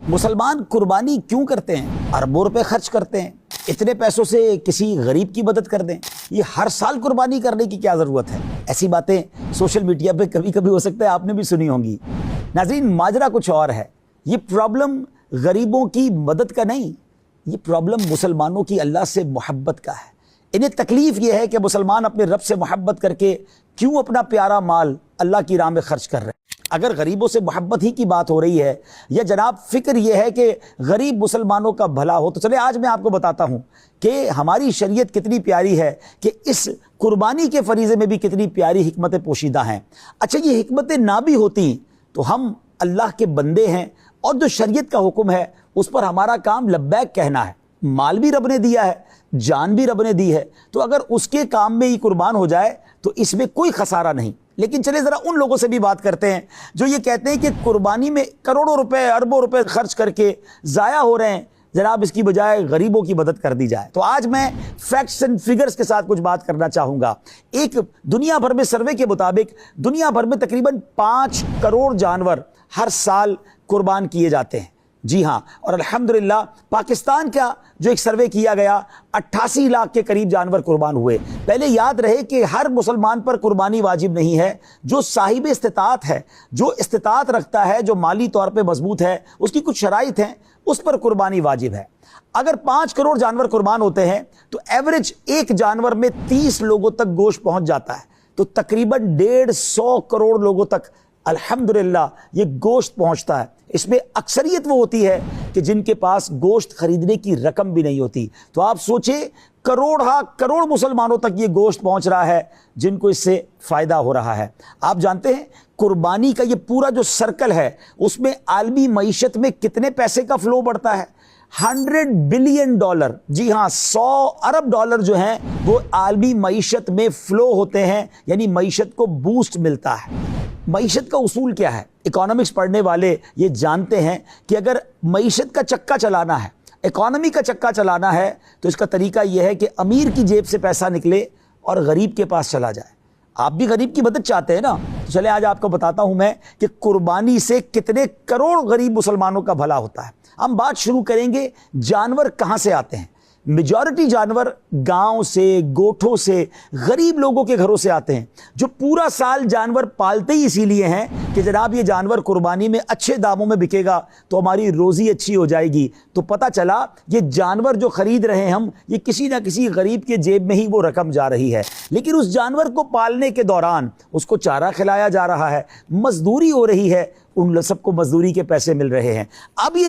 मुसलमान कुर्बानी क्यों करते हैं? अरबों रुपए खर्च करते हैं, इतने पैसों से किसी गरीब की मदद कर दें। ये हर साल कुर्बानी करने की क्या ज़रूरत है? ऐसी बातें सोशल मीडिया पे कभी कभी हो सकता है आपने भी सुनी होंगी। नाज़रीन, माजरा कुछ और है। ये प्रॉब्लम गरीबों की मदद का नहीं, ये प्रॉब्लम मुसलमानों की अल्लाह से मोहब्बत का है। इन्हें तकलीफ़ ये है कि मुसलमान अपने रब से मोहब्बत करके क्यों अपना प्यारा माल अल्लाह की राह में खर्च कर रहे हैं। अगर गरीबों से मोहब्बत ही की बात हो रही है या जनाब फ़िक्र ये है कि गरीब मुसलमानों का भला हो, तो चले आज मैं आपको बताता हूँ कि हमारी शरीयत कितनी प्यारी है कि इस कुर्बानी के फरीज़े में भी कितनी प्यारी हिकमतें पोशीदा हैं। अच्छा, ये हिकमतें ना भी होती तो हम अल्लाह के बंदे हैं और जो शरीयत का हुक्म है उस पर हमारा काम लब्बैक कहना है। माल भी रब ने दिया है, जान भी रब ने दी है, तो अगर उसके काम में ही कुर्बान हो जाए तो इसमें कोई खसारा नहीं। लेकिन चले ज़रा उन लोगों से भी बात करते हैं जो ये कहते हैं कि कुर्बानी में करोड़ों रुपए अरबों रुपए खर्च करके ज़ाया हो रहे हैं, जनाब इसकी बजाय गरीबों की मदद कर दी जाए। तो आज मैं फैक्ट्स एंड फिगर्स के साथ कुछ बात करना चाहूँगा। एक दुनिया भर में सर्वे के मुताबिक दुनिया भर में तकरीबन 5 करोड़ जानवर हर साल कुर्बान किए जाते हैं। जी हाँ, और अल्हम्दुलिल्लाह पाकिस्तान का जो एक सर्वे किया गया 88 लाख के करीब जानवर कुर्बान हुए। पहले याद रहे कि हर मुसलमान पर कुर्बानी वाजिब नहीं है। जो साहिब इस्तिताअत है, जो इस्तिताअत रखता है, जो माली तौर पे मजबूत है, उसकी कुछ शराइत हैं, उस पर कुर्बानी वाजिब है। अगर 5 करोड़ जानवर कुर्बान होते हैं तो एवरेज एक जानवर में 30 लोगों तक गोश्त पहुंच जाता है। तो तकरीबन 150 करोड़ लोगों तक अल्हम्दुलिल्लाह ये गोश्त पहुंचता है। इसमें अक्सरियत वो होती है कि जिनके पास गोश्त खरीदने की रकम भी नहीं होती। तो आप सोचें, करोड़ मुसलमानों तक ये गोश्त पहुंच रहा है जिनको इससे फ़ायदा हो रहा है। आप जानते हैं कुर्बानी का ये पूरा जो सर्कल है उसमें आलमी मईशत में कितने पैसे का फ्लो बढ़ता है? $100 बिलियन। जी हाँ, 100 अरब डॉलर जो हैं वो आलमी मईशत में फ्लो होते हैं, यानी मईशत को बूस्ट मिलता है। मईशत का उसूल क्या है? इकोनॉमिक्स पढ़ने वाले ये जानते हैं कि अगर मईशत का चक्का चलाना है, इकोनॉमी का चक्का चलाना है, तो इसका तरीका यह है कि अमीर की जेब से पैसा निकले और गरीब के पास चला जाए। आप भी गरीब की मदद चाहते हैं ना? तो चले आज आपको बताता हूं मैं कि कुर्बानी से कितने करोड़ गरीब मुसलमानों का भला होता है। हम बात शुरू करेंगे जानवर कहां से आते हैं। मेजॉरिटी जानवर गांव से, गोठों से, गरीब लोगों के घरों से आते हैं, जो पूरा साल जानवर पालते ही इसीलिए हैं कि जनाब ये जानवर कुर्बानी में अच्छे दामों में बिकेगा तो हमारी रोज़ी अच्छी हो जाएगी। तो पता चला ये जानवर जो खरीद रहे हैं हम, ये किसी ना किसी गरीब के जेब में ही वो रकम जा रही है। लेकिन उस जानवर को पालने के दौरान उसको चारा खिलाया जा रहा है, मजदूरी हो रही है, उन सबको मजदूरी के पैसे मिल रहे हैं। अब ये